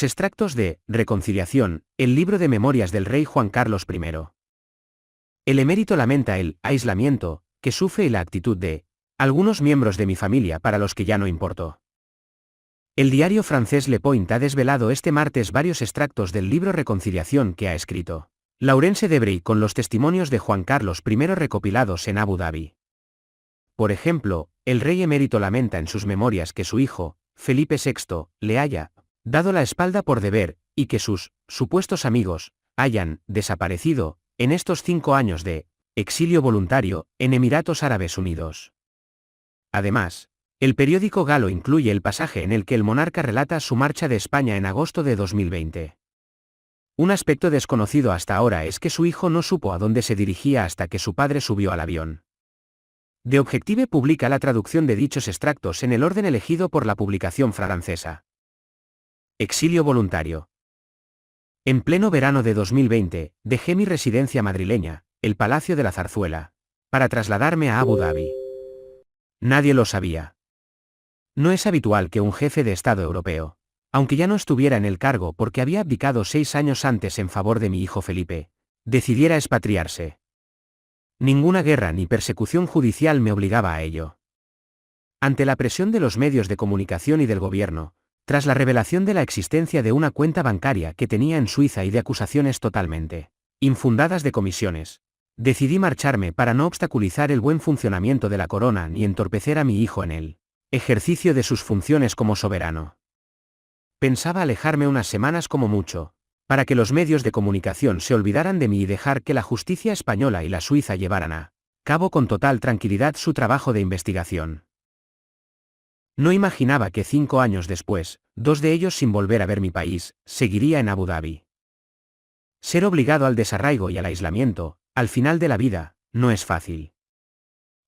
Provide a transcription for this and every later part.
Extractos de Reconciliación, el libro de memorias del rey Juan Carlos I. El emérito lamenta el aislamiento que sufre y la actitud de algunos miembros de mi familia para los que ya no importo. El diario francés Le Point ha desvelado este martes varios extractos del libro Reconciliación que ha escrito Laurence Debrey con los testimonios de Juan Carlos I recopilados en Abu Dhabi. Por ejemplo, el rey emérito lamenta en sus memorias que su hijo, Felipe VI, le haya dado la espalda por deber, y que sus supuestos amigos hayan desaparecido en estos 5 años de exilio voluntario en Emiratos Árabes Unidos. Además, el periódico galo incluye el pasaje en el que el monarca relata su marcha de España en agosto de 2020. Un aspecto desconocido hasta ahora es que su hijo no supo a dónde se dirigía hasta que su padre subió al avión. The Objective publica la traducción de dichos extractos en el orden elegido por la publicación francesa. Exilio voluntario. En pleno verano de 2020, dejé mi residencia madrileña, el Palacio de la Zarzuela, para trasladarme a Abu Dhabi. Nadie lo sabía. No es habitual que un jefe de Estado europeo, aunque ya no estuviera en el cargo porque había abdicado 6 años antes en favor de mi hijo Felipe, decidiera expatriarse. Ninguna guerra ni persecución judicial me obligaba a ello. Ante la presión de los medios de comunicación y del gobierno, tras la revelación de la existencia de una cuenta bancaria que tenía en Suiza y de acusaciones totalmente infundadas de comisiones, decidí marcharme para no obstaculizar el buen funcionamiento de la corona ni entorpecer a mi hijo en el ejercicio de sus funciones como soberano. Pensaba alejarme unas semanas como mucho, para que los medios de comunicación se olvidaran de mí y dejar que la justicia española y la suiza llevaran a cabo con total tranquilidad su trabajo de investigación. No imaginaba que 5 años después, 2 de ellos sin volver a ver mi país, seguiría en Abu Dhabi. Ser obligado al desarraigo y al aislamiento, al final de la vida, no es fácil.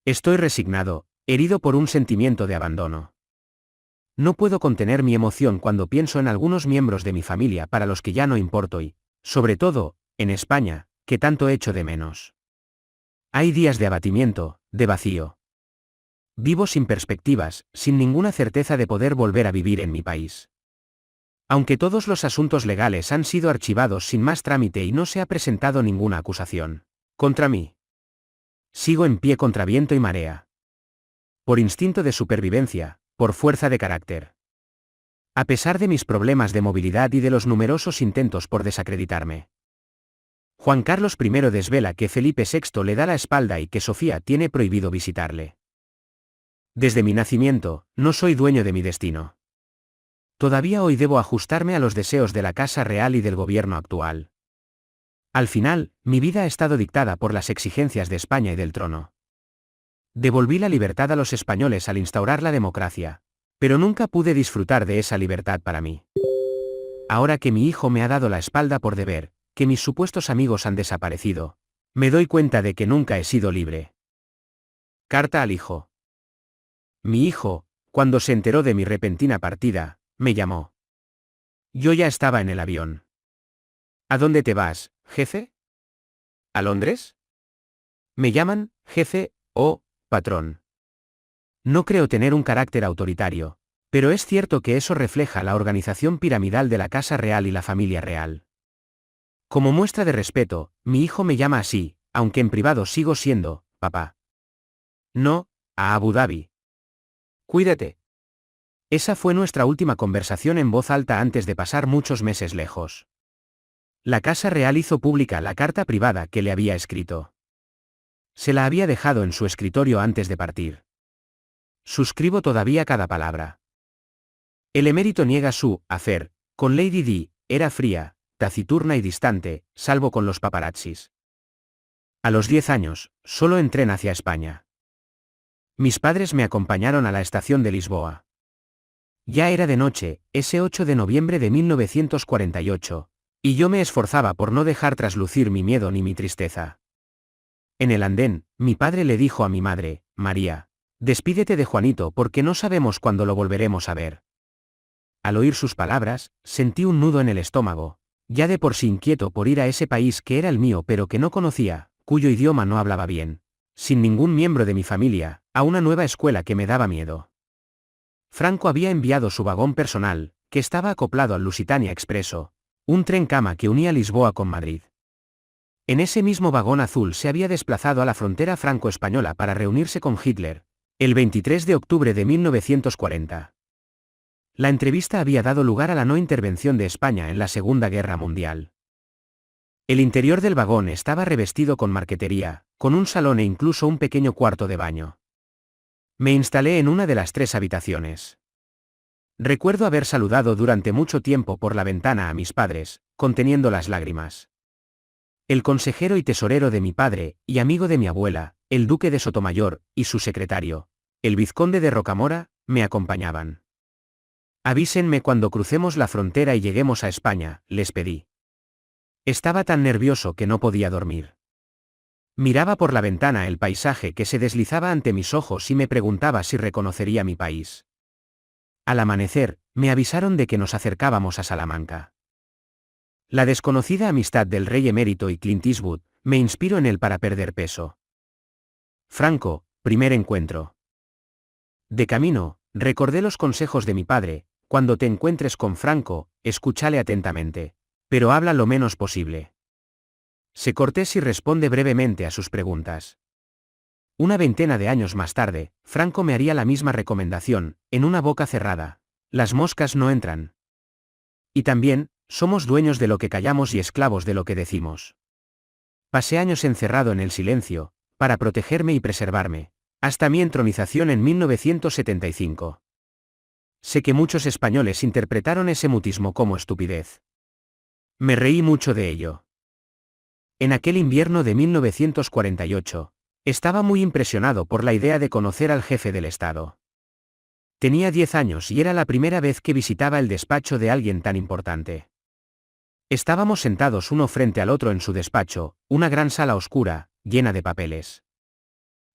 Estoy resignado, herido por un sentimiento de abandono. No puedo contener mi emoción cuando pienso en algunos miembros de mi familia para los que ya no importo y, sobre todo, en España, que tanto echo de menos. Hay días de abatimiento, de vacío. Vivo sin perspectivas, sin ninguna certeza de poder volver a vivir en mi país. Aunque todos los asuntos legales han sido archivados sin más trámite y no se ha presentado ninguna acusación contra mí, sigo en pie contra viento y marea. Por instinto de supervivencia, por fuerza de carácter. A pesar de mis problemas de movilidad y de los numerosos intentos por desacreditarme. Juan Carlos I desvela que Felipe VI le da la espalda y que Sofía tiene prohibido visitarle. Desde mi nacimiento, no soy dueño de mi destino. Todavía hoy debo ajustarme a los deseos de la Casa Real y del gobierno actual. Al final, mi vida ha estado dictada por las exigencias de España y del trono. Devolví la libertad a los españoles al instaurar la democracia, pero nunca pude disfrutar de esa libertad para mí. Ahora que mi hijo me ha dado la espalda por deber, que mis supuestos amigos han desaparecido, me doy cuenta de que nunca he sido libre. Carta al hijo. Mi hijo, cuando se enteró de mi repentina partida, me llamó. Yo ya estaba en el avión. ¿A dónde te vas, jefe? ¿A Londres? Me llaman, jefe, o patrón. No creo tener un carácter autoritario, pero es cierto que eso refleja la organización piramidal de la Casa Real y la familia real. Como muestra de respeto, mi hijo me llama así, aunque en privado sigo siendo, papá. No, a Abu Dhabi. Cuídate. Esa fue nuestra última conversación en voz alta antes de pasar muchos meses lejos. La Casa Real hizo pública la carta privada que le había escrito. Se la había dejado en su escritorio antes de partir. Suscribo todavía cada palabra. El emérito niega su hacer, con Lady Di, era fría, taciturna y distante, salvo con los paparazzis. A los 10 años, solo en tren hacia España. Mis padres me acompañaron a la estación de Lisboa. Ya era de noche, ese 8 de noviembre de 1948, y yo me esforzaba por no dejar traslucir mi miedo ni mi tristeza. En el andén, mi padre le dijo a mi madre, María, despídete de Juanito porque no sabemos cuándo lo volveremos a ver. Al oír sus palabras, sentí un nudo en el estómago, ya de por sí inquieto por ir a ese país que era el mío pero que no conocía, cuyo idioma no hablaba bien, sin ningún miembro de mi familia, a una nueva escuela que me daba miedo. Franco había enviado su vagón personal, que estaba acoplado al Lusitania Expreso, un tren cama que unía Lisboa con Madrid. En ese mismo vagón azul se había desplazado a la frontera franco-española para reunirse con Hitler, el 23 de octubre de 1940. La entrevista había dado lugar a la no intervención de España en la Segunda Guerra Mundial. El interior del vagón estaba revestido con marquetería, con un salón e incluso un pequeño cuarto de baño. Me instalé en una de las 3 habitaciones. Recuerdo haber saludado durante mucho tiempo por la ventana a mis padres, conteniendo las lágrimas. El consejero y tesorero de mi padre, y amigo de mi abuela, el duque de Sotomayor, y su secretario, el vizconde de Rocamora, me acompañaban. Avísenme cuando crucemos la frontera y lleguemos a España, les pedí. Estaba tan nervioso que no podía dormir. Miraba por la ventana el paisaje que se deslizaba ante mis ojos y me preguntaba si reconocería mi país. Al amanecer, me avisaron de que nos acercábamos a Salamanca. La desconocida amistad del rey emérito y Clint Eastwood me inspiró en él para perder peso. Franco, primer encuentro. De camino, recordé los consejos de mi padre: cuando te encuentres con Franco, escúchale atentamente, pero habla lo menos posible. Sé cortés y responde brevemente a sus preguntas. Una veintena de años más tarde, Franco me haría la misma recomendación, en una boca cerrada: las moscas no entran. Y también, somos dueños de lo que callamos y esclavos de lo que decimos. Pasé años encerrado en el silencio, para protegerme y preservarme, hasta mi entronización en 1975. Sé que muchos españoles interpretaron ese mutismo como estupidez. Me reí mucho de ello. En aquel invierno de 1948, estaba muy impresionado por la idea de conocer al jefe del Estado. Tenía 10 años y era la primera vez que visitaba el despacho de alguien tan importante. Estábamos sentados uno frente al otro en su despacho, una gran sala oscura, llena de papeles.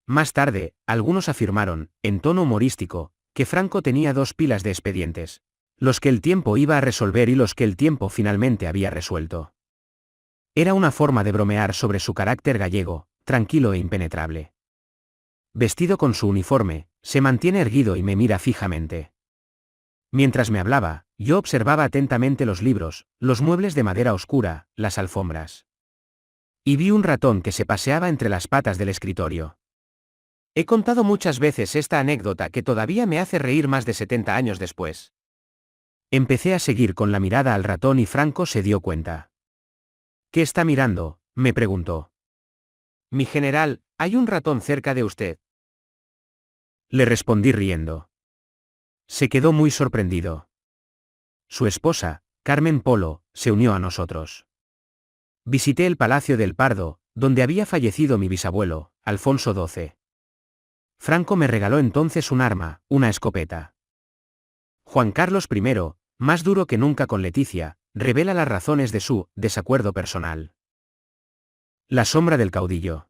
Más tarde, algunos afirmaron, en tono humorístico, que Franco tenía 2 pilas de expedientes: los que el tiempo iba a resolver y los que el tiempo finalmente había resuelto. Era una forma de bromear sobre su carácter gallego, tranquilo e impenetrable. Vestido con su uniforme, se mantiene erguido y me mira fijamente. Mientras me hablaba, yo observaba atentamente los libros, los muebles de madera oscura, las alfombras. Y vi un ratón que se paseaba entre las patas del escritorio. He contado muchas veces esta anécdota que todavía me hace reír más de 70 años después. Empecé a seguir con la mirada al ratón y Franco se dio cuenta. ¿Qué está mirando?, me preguntó. Mi general, hay un ratón cerca de usted. Le respondí riendo. Se quedó muy sorprendido. Su esposa, Carmen Polo, se unió a nosotros. Visité el Palacio del Pardo, donde había fallecido mi bisabuelo, Alfonso XII. Franco me regaló entonces un arma, una escopeta. Juan Carlos I, más duro que nunca con Leticia, revela las razones de su desacuerdo personal. La sombra del caudillo.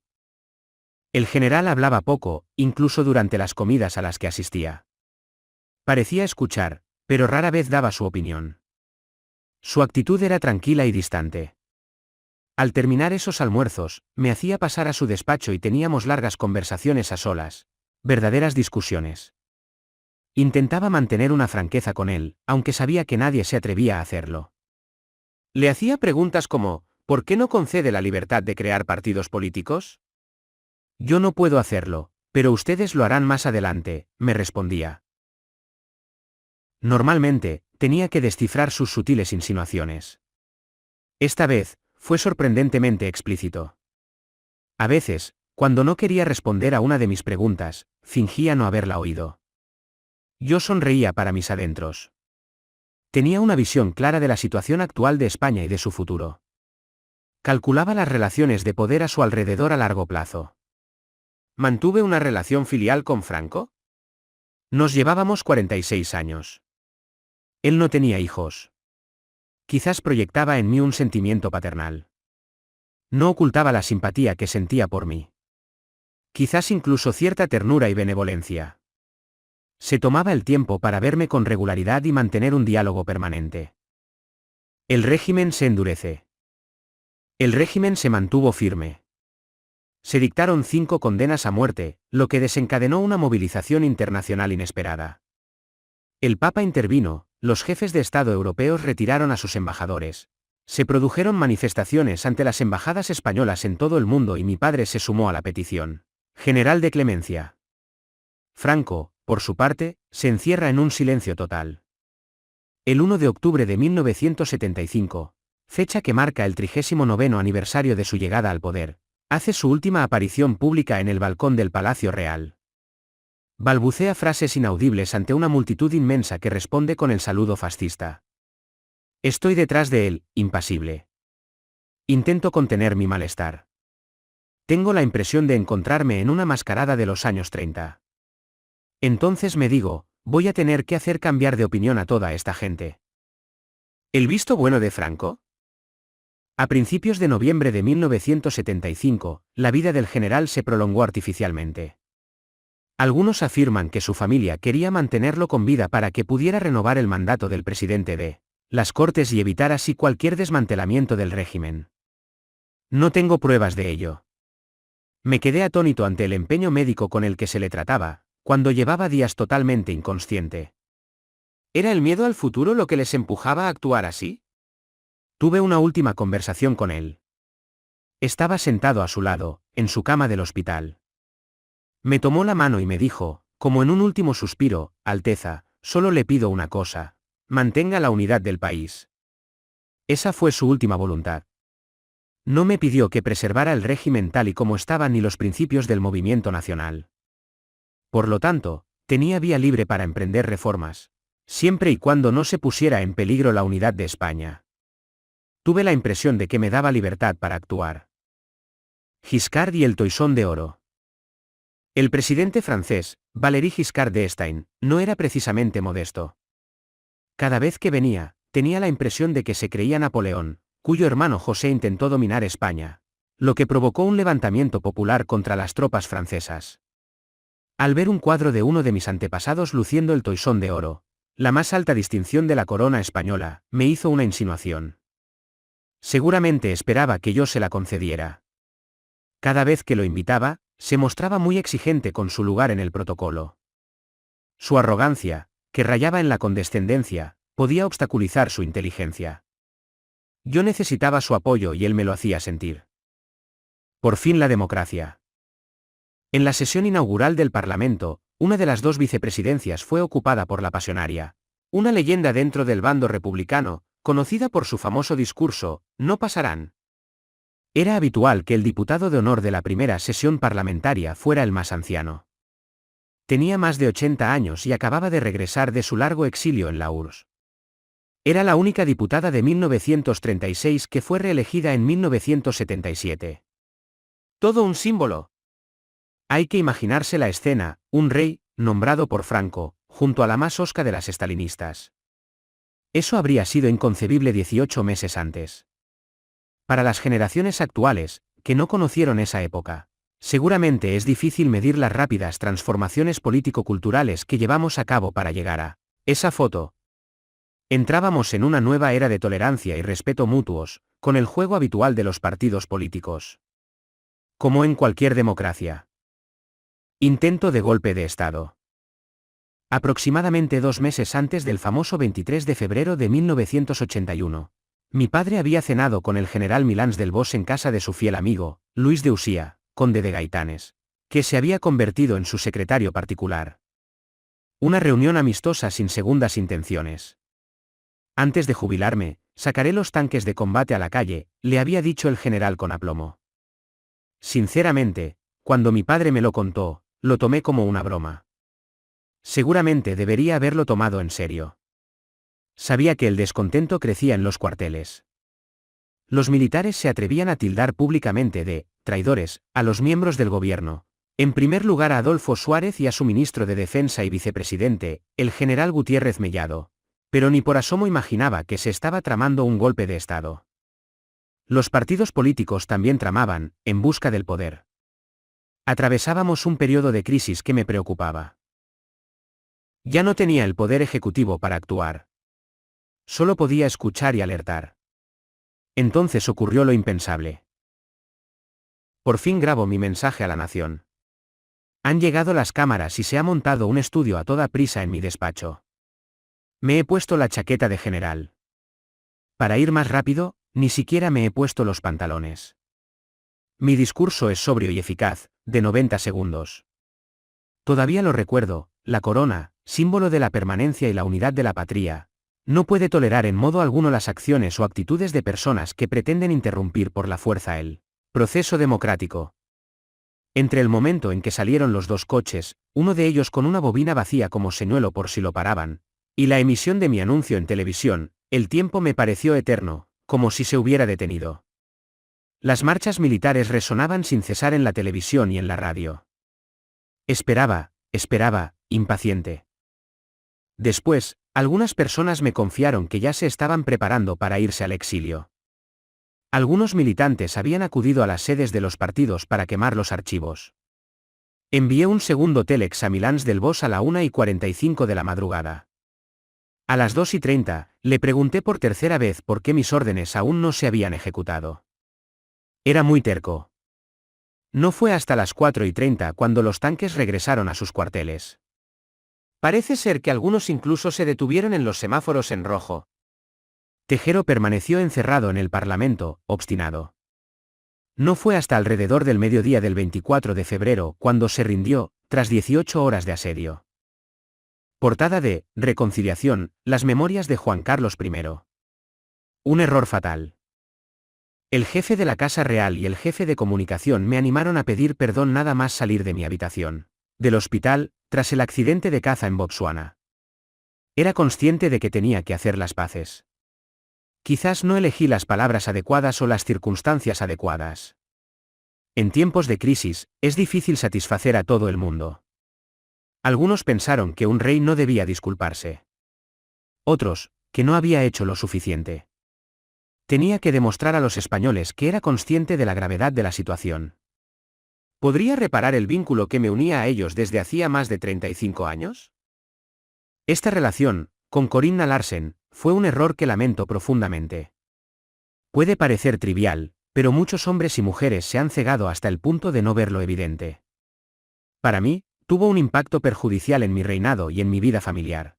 El general hablaba poco, incluso durante las comidas a las que asistía. Parecía escuchar, pero rara vez daba su opinión. Su actitud era tranquila y distante. Al terminar esos almuerzos, me hacía pasar a su despacho y teníamos largas conversaciones a solas, verdaderas discusiones. Intentaba mantener una franqueza con él, aunque sabía que nadie se atrevía a hacerlo. Le hacía preguntas como: ¿por qué no concede la libertad de crear partidos políticos? Yo no puedo hacerlo, pero ustedes lo harán más adelante, me respondía. Normalmente, tenía que descifrar sus sutiles insinuaciones. Esta vez, fue sorprendentemente explícito. A veces, cuando no quería responder a una de mis preguntas, fingía no haberla oído. Yo sonreía para mis adentros. Tenía una visión clara de la situación actual de España y de su futuro. Calculaba las relaciones de poder a su alrededor a largo plazo. ¿Mantuve una relación filial con Franco? Nos llevábamos 46 años. Él no tenía hijos. Quizás proyectaba en mí un sentimiento paternal. No ocultaba la simpatía que sentía por mí. Quizás incluso cierta ternura y benevolencia. Se tomaba el tiempo para verme con regularidad y mantener un diálogo permanente. El régimen se endurece. El régimen se mantuvo firme. Se dictaron 5 condenas a muerte, lo que desencadenó una movilización internacional inesperada. El Papa intervino, los jefes de Estado europeos retiraron a sus embajadores. Se produjeron manifestaciones ante las embajadas españolas en todo el mundo y mi padre se sumó a la petición general de clemencia. Franco, por su parte, se encierra en un silencio total. El 1 de octubre de 1975, fecha que marca el 39º aniversario de su llegada al poder, hace su última aparición pública en el balcón del Palacio Real. Balbucea frases inaudibles ante una multitud inmensa que responde con el saludo fascista. Estoy detrás de él, impasible. Intento contener mi malestar. Tengo la impresión de encontrarme en una mascarada de los años 30. Entonces me digo, voy a tener que hacer cambiar de opinión a toda esta gente. ¿El visto bueno de Franco? A principios de noviembre de 1975, la vida del general se prolongó artificialmente. Algunos afirman que su familia quería mantenerlo con vida para que pudiera renovar el mandato del presidente de las Cortes y evitar así cualquier desmantelamiento del régimen. No tengo pruebas de ello. Me quedé atónito ante el empeño médico con el que se le trataba, cuando llevaba días totalmente inconsciente. ¿Era el miedo al futuro lo que les empujaba a actuar así? Tuve una última conversación con él. Estaba sentado a su lado, en su cama del hospital. Me tomó la mano y me dijo, como en un último suspiro, Alteza, solo le pido una cosa, mantenga la unidad del país. Esa fue su última voluntad. No me pidió que preservara el régimen tal y como estaba ni los principios del movimiento nacional. Por lo tanto, tenía vía libre para emprender reformas, siempre y cuando no se pusiera en peligro la unidad de España. Tuve la impresión de que me daba libertad para actuar. Giscard y el toisón de oro. El presidente francés, Valéry Giscard d'Estaing, no era precisamente modesto. Cada vez que venía, tenía la impresión de que se creía Napoleón, cuyo hermano José intentó dominar España, lo que provocó un levantamiento popular contra las tropas francesas. Al ver un cuadro de uno de mis antepasados luciendo el toisón de oro, la más alta distinción de la corona española, me hizo una insinuación. Seguramente esperaba que yo se la concediera. Cada vez que lo invitaba, se mostraba muy exigente con su lugar en el protocolo. Su arrogancia, que rayaba en la condescendencia, podía obstaculizar su inteligencia. Yo necesitaba su apoyo y él me lo hacía sentir. Por fin la democracia. En la sesión inaugural del Parlamento, una de las dos vicepresidencias fue ocupada por la Pasionaria, una leyenda dentro del bando republicano, conocida por su famoso discurso, "No pasarán". Era habitual que el diputado de honor de la primera sesión parlamentaria fuera el más anciano. Tenía más de 80 años y acababa de regresar de su largo exilio en la URSS. Era la única diputada de 1936 que fue reelegida en 1977. Todo un símbolo. Hay que imaginarse la escena, un rey, nombrado por Franco, junto a la más hosca de las estalinistas. Eso habría sido inconcebible 18 meses antes. Para las generaciones actuales, que no conocieron esa época, seguramente es difícil medir las rápidas transformaciones político-culturales que llevamos a cabo para llegar a esa foto. Entrábamos en una nueva era de tolerancia y respeto mutuos, con el juego habitual de los partidos políticos. Como en cualquier democracia. Intento de golpe de Estado. Aproximadamente 2 meses antes del famoso 23 de febrero de 1981, mi padre había cenado con el general Milans del Bosch en casa de su fiel amigo, Luis de Usía, conde de Gaitanes, que se había convertido en su secretario particular. Una reunión amistosa sin segundas intenciones. Antes de jubilarme, sacaré los tanques de combate a la calle, le había dicho el general con aplomo. Sinceramente, cuando mi padre me lo contó, lo tomé como una broma. Seguramente debería haberlo tomado en serio. Sabía que el descontento crecía en los cuarteles. Los militares se atrevían a tildar públicamente de traidores a los miembros del gobierno, en primer lugar a Adolfo Suárez y a su ministro de Defensa y vicepresidente, el general Gutiérrez Mellado, pero ni por asomo imaginaba que se estaba tramando un golpe de Estado. Los partidos políticos también tramaban, en busca del poder. Atravesábamos un periodo de crisis que me preocupaba. Ya no tenía el poder ejecutivo para actuar. Solo podía escuchar y alertar. Entonces ocurrió lo impensable. Por fin grabo mi mensaje a la nación. Han llegado las cámaras y se ha montado un estudio a toda prisa en mi despacho. Me he puesto la chaqueta de general. Para ir más rápido, ni siquiera me he puesto los pantalones. Mi discurso es sobrio y eficaz, de 90 segundos. Todavía lo recuerdo, la corona, símbolo de la permanencia y la unidad de la patria, no puede tolerar en modo alguno las acciones o actitudes de personas que pretenden interrumpir por la fuerza el proceso democrático. Entre el momento en que salieron los dos coches, uno de ellos con una bobina vacía como señuelo por si lo paraban, y la emisión de mi anuncio en televisión, el tiempo me pareció eterno, como si se hubiera detenido. Las marchas militares resonaban sin cesar en la televisión y en la radio. Esperaba, impaciente. Después, algunas personas me confiaron que ya se estaban preparando para irse al exilio. Algunos militantes habían acudido a las sedes de los partidos para quemar los archivos. Envié un segundo telex a Milans del Bosch a la 1:45 de la madrugada. A las 2:30, le pregunté por tercera vez por qué mis órdenes aún no se habían ejecutado. Era muy terco. No fue hasta las 4:30 cuando los tanques regresaron a sus cuarteles. Parece ser que algunos incluso se detuvieron en los semáforos en rojo. Tejero permaneció encerrado en el Parlamento, obstinado. No fue hasta alrededor del mediodía del 24 de febrero cuando se rindió, tras 18 horas de asedio. Portada de Reconciliación, las memorias de Juan Carlos I. Un error fatal. El jefe de la Casa Real y el jefe de comunicación me animaron a pedir perdón nada más salir de mi habitación del hospital, tras el accidente de caza en Botsuana. Era consciente de que tenía que hacer las paces. Quizás no elegí las palabras adecuadas o las circunstancias adecuadas. En tiempos de crisis, es difícil satisfacer a todo el mundo. Algunos pensaron que un rey no debía disculparse. Otros, que no había hecho lo suficiente. Tenía que demostrar a los españoles que era consciente de la gravedad de la situación. ¿Podría reparar el vínculo que me unía a ellos desde hacía más de 35 años? Esta relación, con Corinna Larsen, fue un error que lamento profundamente. Puede parecer trivial, pero muchos hombres y mujeres se han cegado hasta el punto de no ver lo evidente. Para mí, tuvo un impacto perjudicial en mi reinado y en mi vida familiar.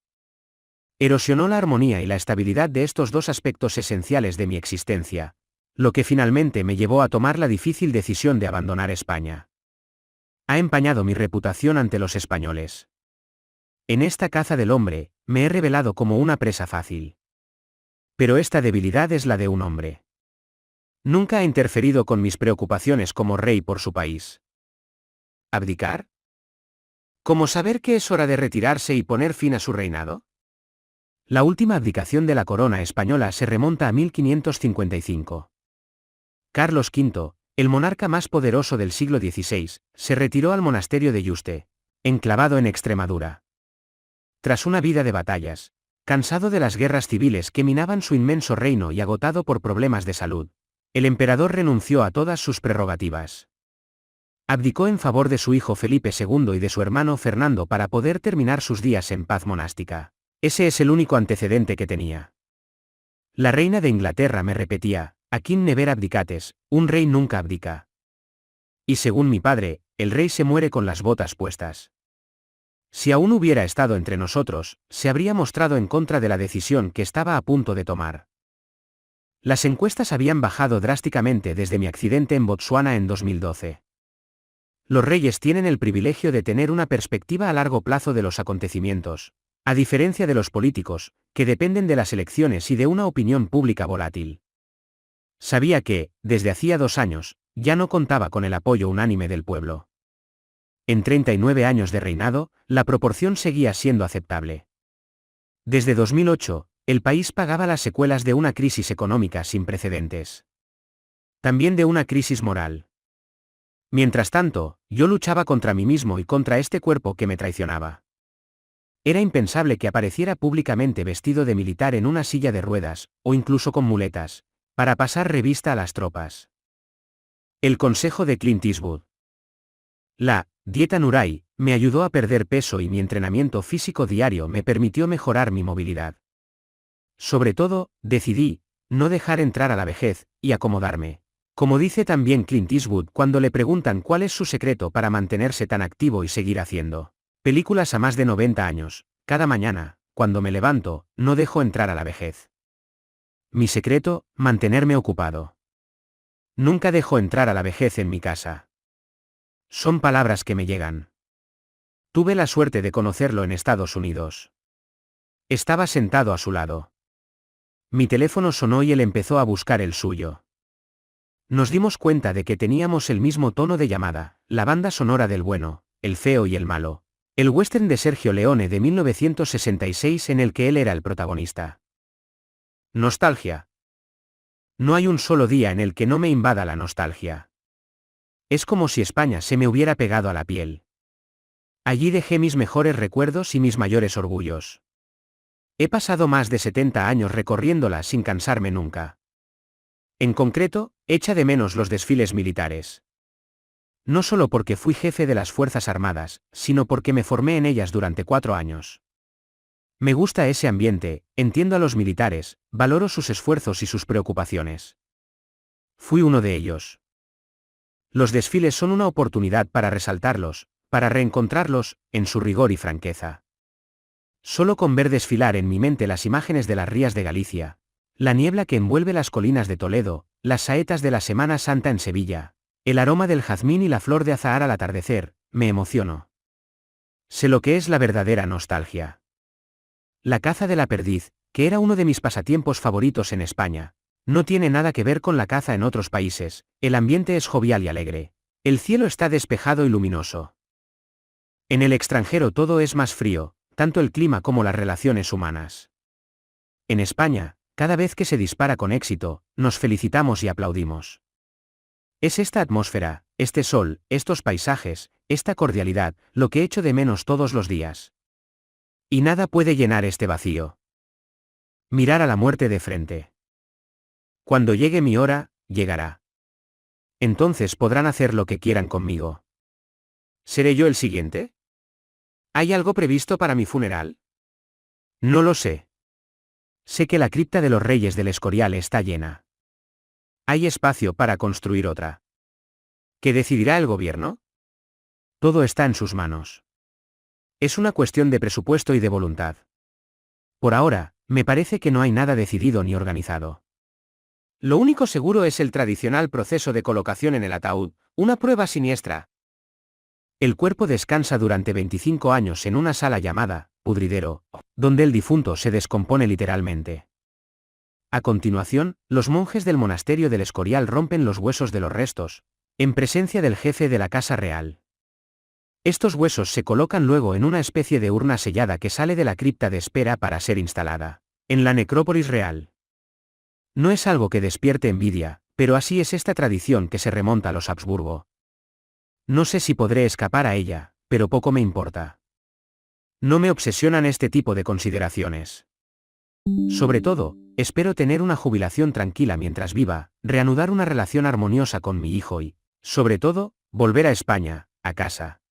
Erosionó la armonía y la estabilidad de estos dos aspectos esenciales de mi existencia, lo que finalmente me llevó a tomar la difícil decisión de abandonar España. Ha empañado mi reputación ante los españoles. En esta caza del hombre, me he revelado como una presa fácil. Pero esta debilidad es la de un hombre. Nunca ha interferido con mis preocupaciones como rey por su país. ¿Abdicar? ¿Cómo saber que es hora de retirarse y poner fin a su reinado? La última abdicación de la corona española se remonta a 1555. Carlos V, el monarca más poderoso del siglo XVI, se retiró al monasterio de Yuste, enclavado en Extremadura. Tras una vida de batallas, cansado de las guerras civiles que minaban su inmenso reino y agotado por problemas de salud, el emperador renunció a todas sus prerrogativas. Abdicó en favor de su hijo Felipe II y de su hermano Fernando para poder terminar sus días en paz monástica. Ese es el único antecedente que tenía. La reina de Inglaterra me repetía, «Aquin never abdicates, un rey nunca abdica». Y según mi padre, el rey se muere con las botas puestas. Si aún hubiera estado entre nosotros, se habría mostrado en contra de la decisión que estaba a punto de tomar. Las encuestas habían bajado drásticamente desde mi accidente en Botsuana en 2012. Los reyes tienen el privilegio de tener una perspectiva a largo plazo de los acontecimientos, a diferencia de los políticos, que dependen de las elecciones y de una opinión pública volátil. Sabía que, desde hacía 2 años, ya no contaba con el apoyo unánime del pueblo. En 39 años de reinado, la proporción seguía siendo aceptable. Desde 2008, el país pagaba las secuelas de una crisis económica sin precedentes. También de una crisis moral. Mientras tanto, yo luchaba contra mí mismo y contra este cuerpo que me traicionaba. Era impensable que apareciera públicamente vestido de militar en una silla de ruedas, o incluso con muletas, para pasar revista a las tropas. El consejo de Clint Eastwood. La dieta Nuray me ayudó a perder peso y mi entrenamiento físico diario me permitió mejorar mi movilidad. Sobre todo, decidí no dejar entrar a la vejez y acomodarme. Como dice también Clint Eastwood cuando le preguntan cuál es su secreto para mantenerse tan activo y seguir haciendo películas a más de 90 años, cada mañana, cuando me levanto, no dejo entrar a la vejez. Mi secreto, mantenerme ocupado. Nunca dejo entrar a la vejez en mi casa. Son palabras que me llegan. Tuve la suerte de conocerlo en Estados Unidos. Estaba sentado a su lado. Mi teléfono sonó y él empezó a buscar el suyo. Nos dimos cuenta de que teníamos el mismo tono de llamada, la banda sonora del bueno, el feo y el malo. El western de Sergio Leone de 1966 en el que él era el protagonista. Nostalgia. No hay un solo día en el que no me invada la nostalgia. Es como si España se me hubiera pegado a la piel. Allí dejé mis mejores recuerdos y mis mayores orgullos. He pasado más de 70 años recorriéndola sin cansarme nunca. En concreto, echa de menos los desfiles militares. No solo porque fui jefe de las Fuerzas Armadas, sino porque me formé en ellas durante 4 años. Me gusta ese ambiente, entiendo a los militares, valoro sus esfuerzos y sus preocupaciones. Fui uno de ellos. Los desfiles son una oportunidad para resaltarlos, para reencontrarlos, en su rigor y franqueza. Solo con ver desfilar en mi mente las imágenes de las rías de Galicia, la niebla que envuelve las colinas de Toledo, las saetas de la Semana Santa en Sevilla, el aroma del jazmín y la flor de azahar al atardecer, me emociono. Sé lo que es la verdadera nostalgia. La caza de la perdiz, que era uno de mis pasatiempos favoritos en España, no tiene nada que ver con la caza en otros países, el ambiente es jovial y alegre. El cielo está despejado y luminoso. En el extranjero todo es más frío, tanto el clima como las relaciones humanas. En España, cada vez que se dispara con éxito, nos felicitamos y aplaudimos. Es esta atmósfera, este sol, estos paisajes, esta cordialidad, lo que echo de menos todos los días. Y nada puede llenar este vacío. Mirar a la muerte de frente. Cuando llegue mi hora, llegará. Entonces podrán hacer lo que quieran conmigo. ¿Seré yo el siguiente? ¿Hay algo previsto para mi funeral? No lo sé. Sé que la cripta de los Reyes del Escorial está llena. Hay espacio para construir otra. ¿Qué decidirá el gobierno? Todo está en sus manos. Es una cuestión de presupuesto y de voluntad. Por ahora, me parece que no hay nada decidido ni organizado. Lo único seguro es el tradicional proceso de colocación en el ataúd, una prueba siniestra. El cuerpo descansa durante 25 años en una sala llamada pudridero, donde el difunto se descompone literalmente. A continuación, los monjes del monasterio del Escorial rompen los huesos de los restos, en presencia del jefe de la casa real. Estos huesos se colocan luego en una especie de urna sellada que sale de la cripta de espera para ser instalada en la necrópolis real. No es algo que despierte envidia, pero así es esta tradición que se remonta a los Habsburgo. No sé si podré escapar a ella, pero poco me importa. No me obsesionan este tipo de consideraciones. Sobre todo, espero tener una jubilación tranquila mientras viva, reanudar una relación armoniosa con mi hijo y, sobre todo, volver a España, a casa.